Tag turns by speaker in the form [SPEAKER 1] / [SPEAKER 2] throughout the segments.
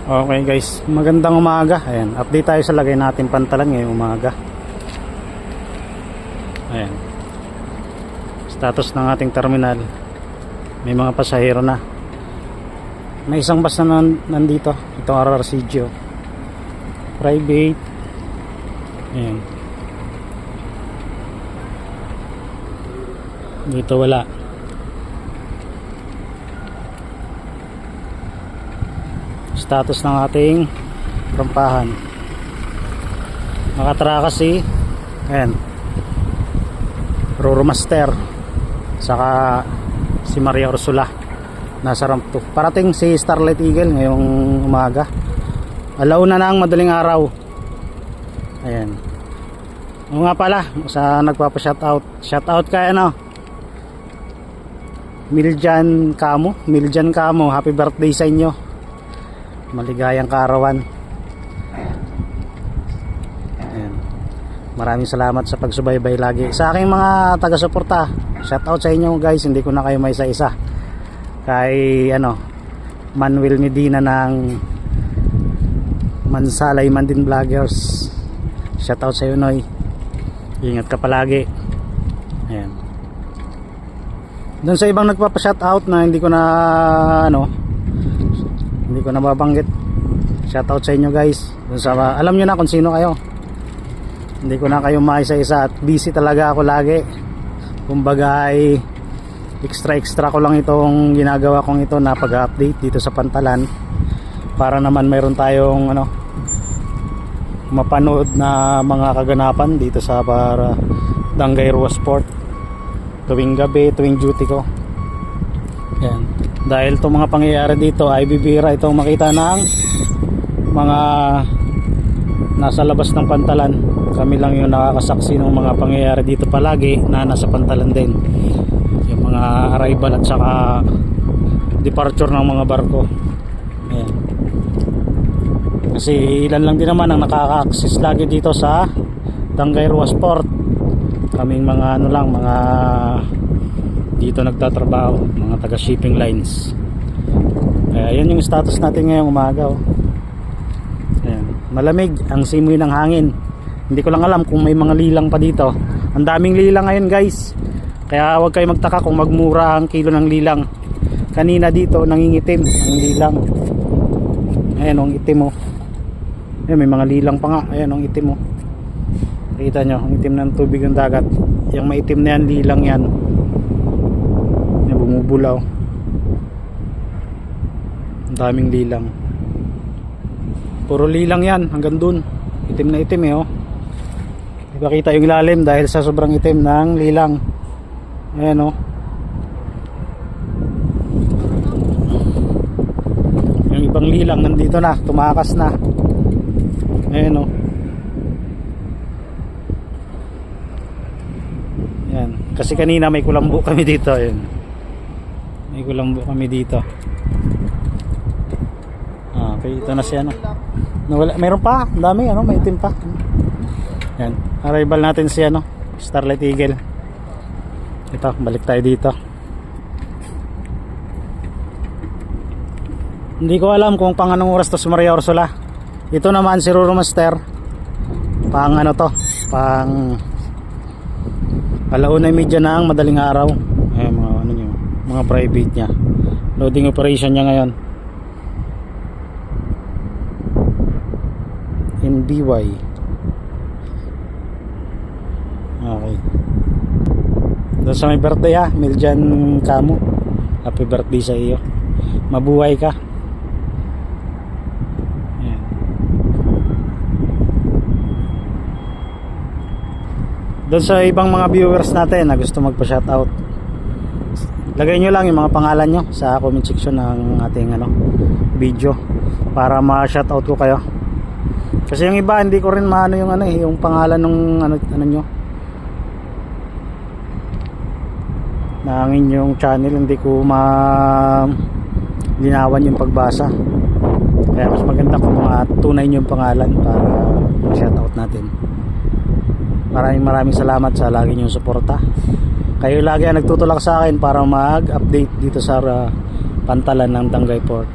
[SPEAKER 1] Okay guys, magandang umaga. Ayan, update tayo sa lagay natin pantalan ngayong umaga. Ayan, status ng ating terminal. May mga pasahero na. May isang bus na nandito. Itong RRCGO private. Ayan, dito wala. Status ng ating rampahan. Nakatara kasi ayan, Roro Master saka si Maria Ursula nasa ramp 2. Parating si Starlight Eagle ngayong umaga. Alauna na ang madaling araw. Ayan. O nga pala, sa nagpapa-shoutout. Shoutout kay ano, Miljan Camo, happy birthday sa inyo. Maligayang kaarawan. Ayan. Maraming salamat sa pagsubaybay lagi sa aking mga taga-suporta. Shoutout sa inyo guys, hindi ko na kayo may isa-isa. Kay ano, Manuel Medina ng Mansalay Mandin Vloggers. Shoutout sa iyo Noy. Ingat ka palagi. Ayan. Doon sa ibang nagpapa-shoutout na hindi ko na hindi ko nababanggit. Shoutout sa inyo guys. Doon sa alam niyo na kung sino kayo. Hindi ko na kayo maisa-isa at busy talaga ako lagi. Kumbaga ay extra ko lang itong ginagawa kong ito na pag-update dito sa Pantalan para naman mayroon tayong mapanood na mga kaganapan dito sa Dangay Rua Sport tuwing gabi, tuwing duty ko. Yan. Dahil itong mga pangyayari dito ay bibira itong makita ng mga nasa labas ng Pantalan. Kami lang yung nakakasaksi ng mga pangyayari dito palagi na nasa Pantalan din, yung mga arrival at saka departure ng mga barko. Ayan. Kasi ilan lang din naman ang nakaka-access lagi dito sa Dangay Rua Sport. Kaming mga mga dito nagtatrabaho, mga taga shipping lines. Kaya yan yung status natin ngayong umaga. Ayan. Malamig ang simoy ng hangin. Hindi ko lang alam kung may mga lilang pa dito. Ang daming lilang ngayon guys, kaya huwag kayo magtaka kung magmura ang kilo ng lilang. Kanina dito nangingitim ang lilang. Ayan ang itim mo. Ayan, may mga lilang pa nga. Ayan ang itim mo. Kita nyo, ang itim ng tubig ng dagat. Yung maitim na yan, lilang yan. Ayan, bumubulaw. Ang daming lilang. Puro lilang yan, hanggang dun. Itim na itim eh oh. Ipakita yung ilalim dahil sa sobrang itim ng lilang. Ayan oh. Yung ibang lilang nandito na, tumakas na. Ayan oh. Ayan. Kasi kanina may kulambo kami dito. Ayan. May kulambo kami dito. Okay, ito na siya no. Nawala, mayroon pa, ang dami may itim pa. Ayan. Arrival natin si Starlight Eagle. Ito, balik tayo dito. Hindi ko alam kung pang anong oras to si Maria Ursula. Ito naman si Roro Master. Pang pang alauna media ng madaling araw. Ayan, mga private niya. Loading operation niya ngayon. NBY. Okay. Doon sa may birthday Miljan Camo, happy birthday sa iyo. Mabuhay ka. Ayan. Doon sa ibang mga viewers natin na gusto magpa-shoutout, lagay nyo lang yung mga pangalan nyo sa comment section ng ating video para ma-shoutout ko kayo. Kasi yung iba hindi ko rin maano yung yung pangalan ng nyo ng inyong channel, hindi ko linawan yung pagbasa. Kaya mas maganda kung mga tunay nyo yung pangalan para ma-shoutout natin. Maraming salamat sa lagi nyong suporta. Kayo lagi ang nagtutulak sa akin para mag-update dito sa Pantalan ng Dangay Port.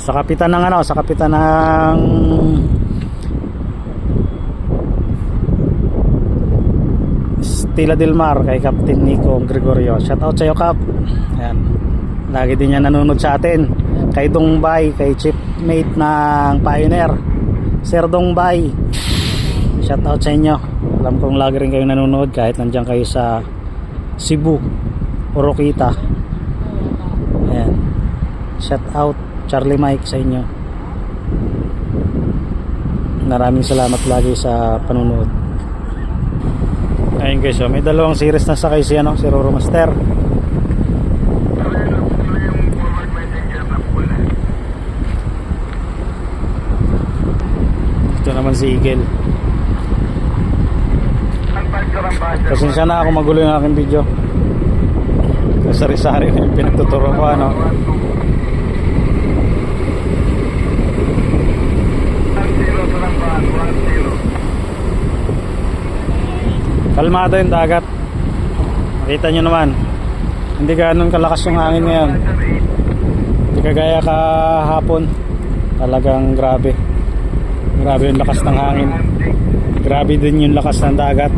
[SPEAKER 1] Sa kapitan ng ano, sa kapitan ng Stila Del Mar, kay Captain Nico Gregorio. Shout out sa iyo, Cap. Ayan. Lagi din yan nanonood sa atin. Kay Dongbay, kay chief mate ng Pioneer, Sir Dongbay. Shout out sa inyo. Alam kong lagi rin kayo nanonood kahit nandiyan kayo sa Cebu o Rokita. Ayan. Shout out Charlie Mike sa inyo. Maraming salamat lagi sa panonood. Ayun guys, so may dalawang series na sakay si ano, si Roro Master. Ito naman si Eagle. Pasensya na ako, magulo yung aking video. Sari-sari na yung pinagtuturo ko ano. Kalmado yung dagat. Makita nyo naman, hindi ganoon kalakas yung hangin ngayon. Hindi kagaya kahapon. Talagang grabe. Grabe yung lakas ng hangin. Grabe din yung lakas ng dagat.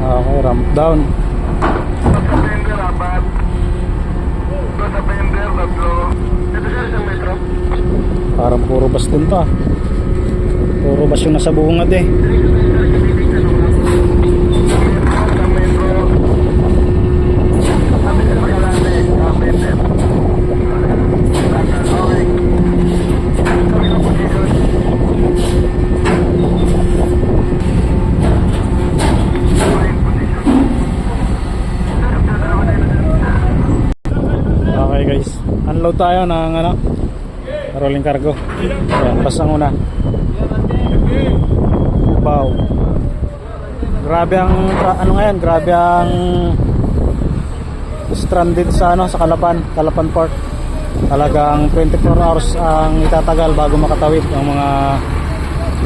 [SPEAKER 1] Okay, ramp down. Parang puro bus din to. Puro bus yung nasa bungad eh. Okay guys, unload tayo ng ano, rolling cargo. Ayan, bus ang una. Wow. Grabe ang ano ngayon, grabe ang stranded sa ano, sa Calapan Port. Talagang 24 hours ang itatagal bago makatawid ang mga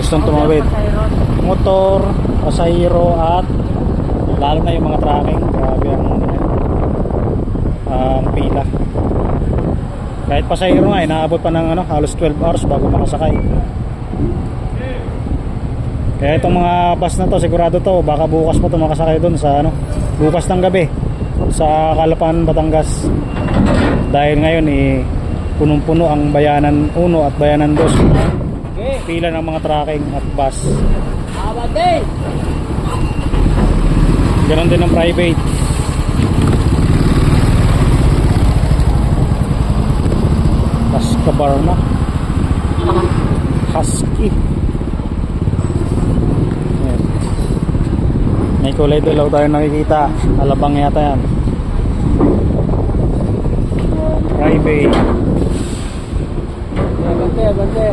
[SPEAKER 1] gustong tumawid. Motor, pasahero at lalo na yung mga trucking. Grabe ang pila. Kahit pasahero nga, inaabot pa ng ano, halos 12 hours bago makasakay. Kaya itong mga bus na to, sigurado to, baka bukas mo to makasakay dun sa ano, bukas ng gabi sa Calapan, Batangas. Dahil ngayon punong-puno ang Bayanan 1 at Bayanan 2. Pila ng mga trucking at bus. Ganon din ng private. Kabarna Husky. Ayan. May kulay dilaw tayo nakikita. Alabang yata yan. Private. Bante.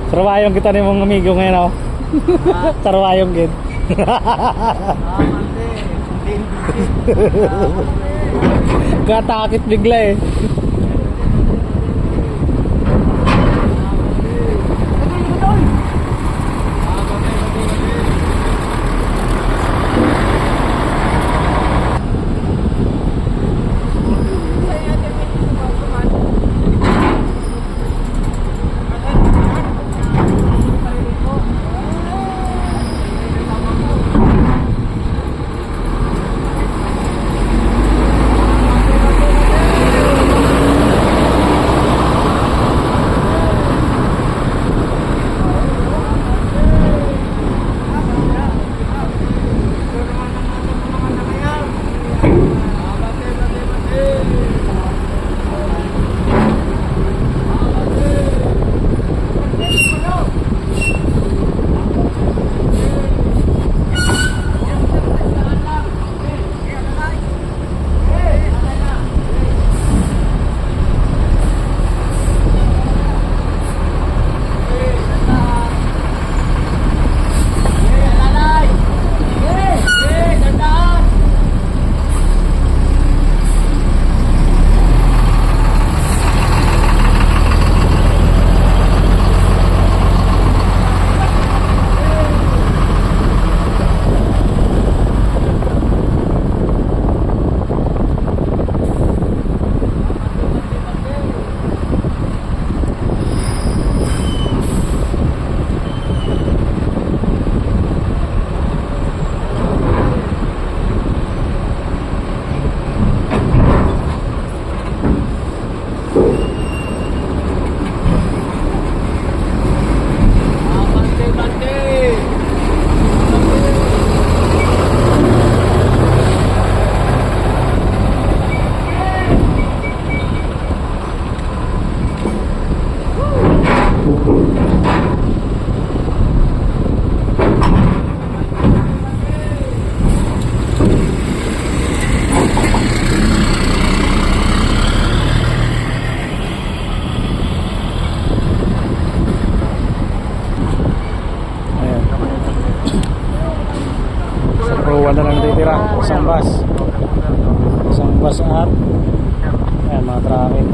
[SPEAKER 1] Sarwayong kita ni mong amigo ngayon, oh. Sarwayong gid. Katakit bigla eh. Ayan, mga tracking.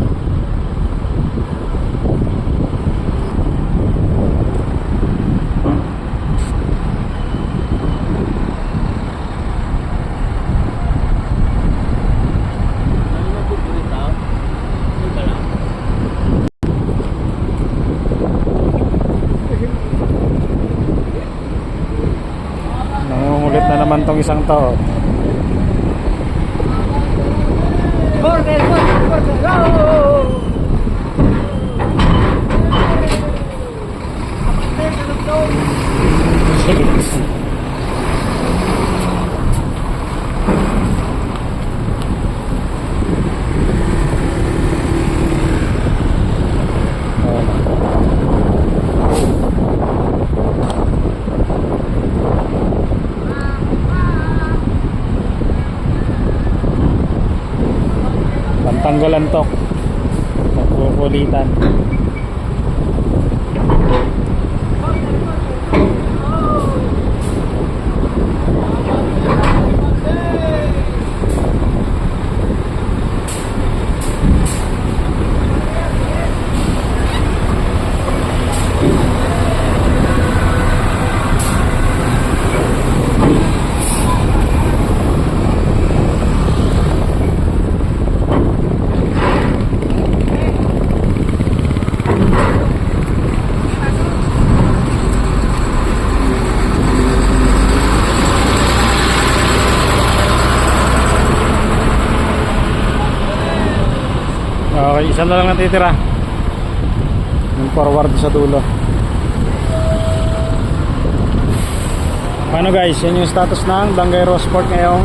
[SPEAKER 1] Nangungulit na naman tong isang to.
[SPEAKER 2] Border, border, border, go!
[SPEAKER 1] Pantanggalan to. Nagkukulitan. Okay, isa na lang natitira. Yung forward sa dulo. Paano guys, yan yung status ng Dangay Rosport ngayong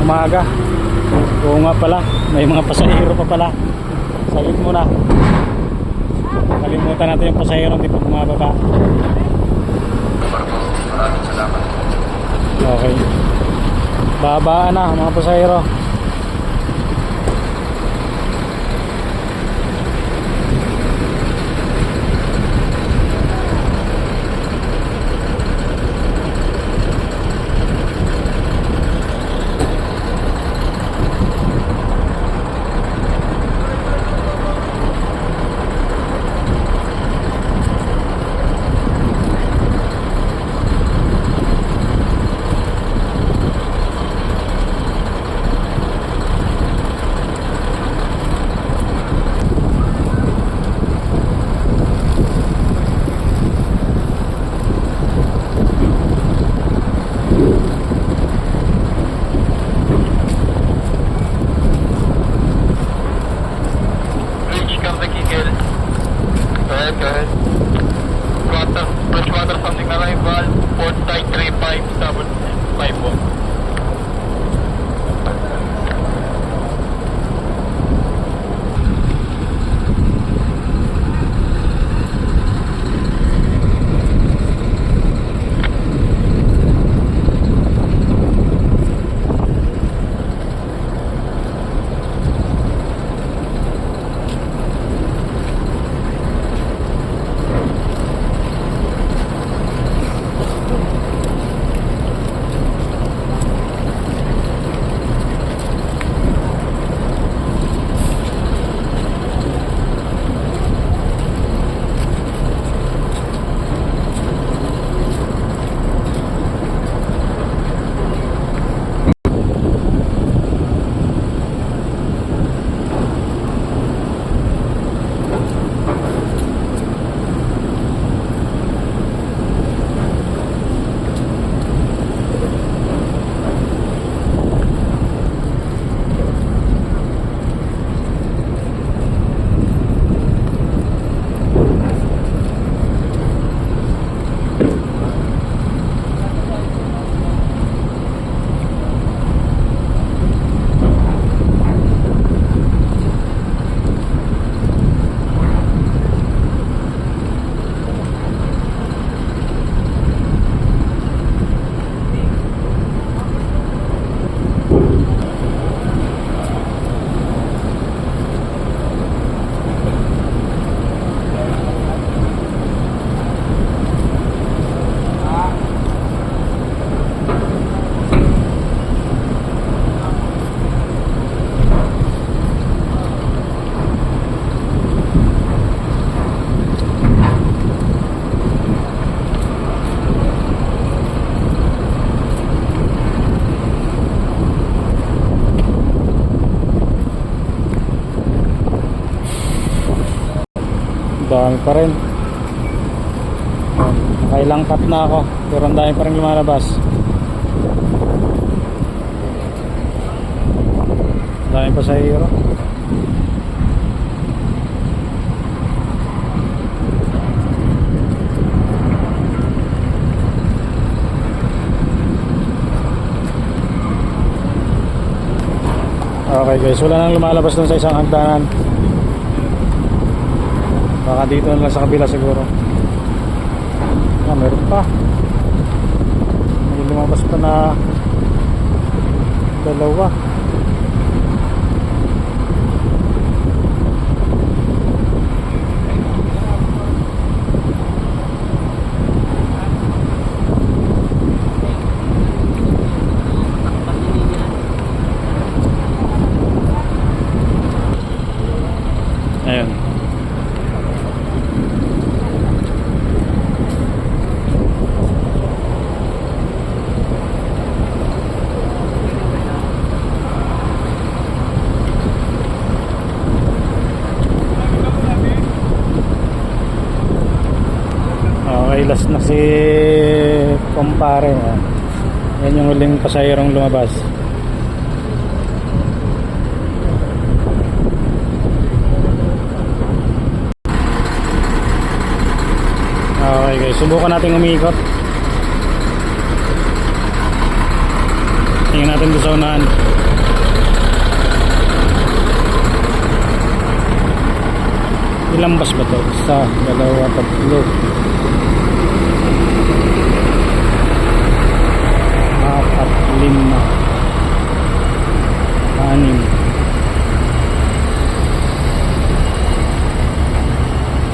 [SPEAKER 1] umaga. Oo nga pala, may mga pasahero pa pala. Salit muna. Kalimutan natin yung pasahero, hindi pa bumababa. Okay. Babaan na mga pasahero. dami pa rin. Ayan, nakailang cut na ako pero ang dami pa rin lumalabas. Dami pa sa hero. Okay guys, wala nang lumalabas dun sa isang hagdanan. Baka dito na lang sa kabila siguro. Meron pa. May lumabas pa na dalawa. Ayan. Okay, last na si kumpare. Yan yung huling pasahirong lumabas. Okay guys, subukan natin umikot. Tingnan natin doon sa unahan. Ilang bus ba ito? Isa, dalawa, tatlo, apat, lima, anim.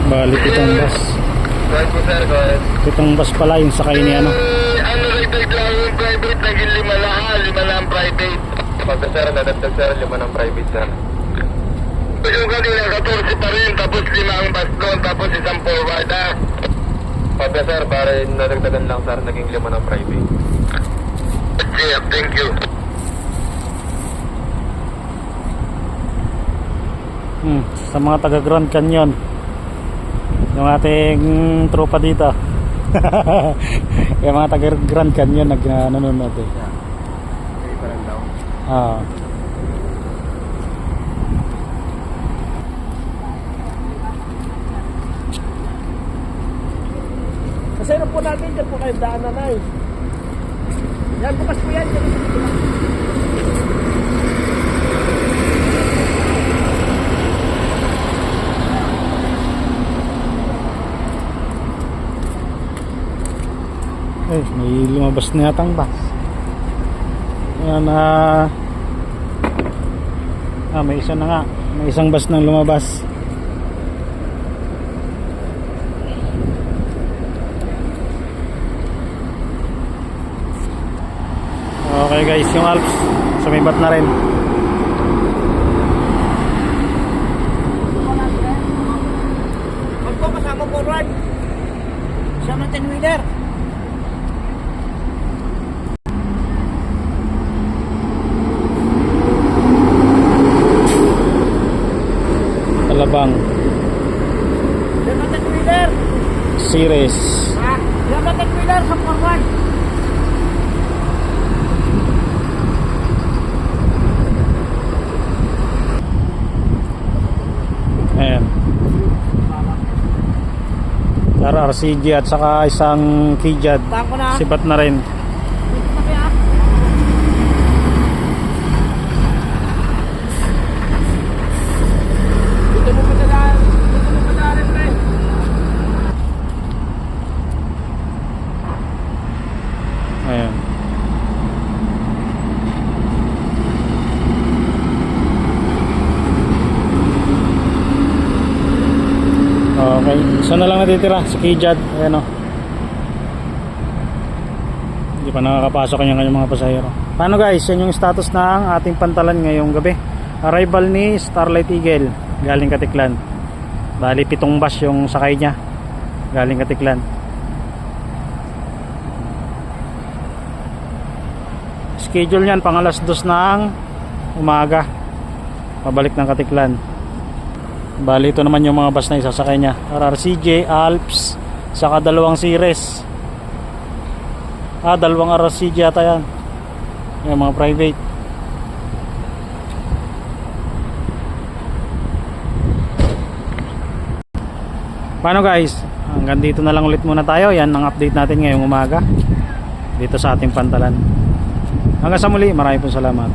[SPEAKER 1] Bali, pitong bus.
[SPEAKER 3] Right po sir, go ahead.
[SPEAKER 1] Pitong bus pala yung sakay ni ano.
[SPEAKER 3] Ano nagdag lang yung private, naging 5 na ang private. Pagka sir, nadagdag sir, 5 ng private sir. Yung kanina, 14 pa rin, tapos 5 ang bus doon, tapos isang forward ha. Pagka sir, para nadagdagan lang sir, naging 5 ng private. Yeah, thank you.
[SPEAKER 1] Sa mga taga Grand Canyon, yung ating tropa dito. Yung mga taga Grand Canyon nanonood eh.
[SPEAKER 3] Okay, parang daw.
[SPEAKER 2] Kasi ano po natin, dyan po kayo daanan ay. Yan, bukas po yan.
[SPEAKER 1] May lumabas na yatang bus. Ayan, may isa na nga. May isang bus nang lumabas. Okay guys, yung Alps sumibat na rin.
[SPEAKER 2] Huwag po kasama forward. Kasama 10-wheeler.
[SPEAKER 1] Alabang
[SPEAKER 2] Kasama 10-wheeler.
[SPEAKER 1] series.
[SPEAKER 2] Kasama 10-wheeler sa forward.
[SPEAKER 1] Ayan. RRCG at saka isang Kijad.
[SPEAKER 2] Bangko na.
[SPEAKER 1] Sibat na rin.
[SPEAKER 2] Dito na kaya. Dito mo pa daan. Dito mo pa daan, pre.
[SPEAKER 1] Ayan. Okay, isa na lang natitira si Kijad. Ayan o. Hindi pa nakakapasok yung kanyang mga pasahero. Paano guys, yan yung status ng ating pantalan ngayong gabi. Arrival ni Starlight Eagle galing Katiklan. Bali 7 bus yung sakay niya galing Katiklan. Schedule niyan pang 2:00 ng umaga pabalik ng Katiklan. Bali ito naman yung mga bus na isasakay niya. RRCJ, Alps, saka dalawang series. Dalawang RRCJ ata yan. Yung mga private. Paano guys? Hanggang dito na lang ulit muna tayo. Yan ang update natin ngayong umaga dito sa ating Pantalan. Hanggang sa muli, maraming po salamat.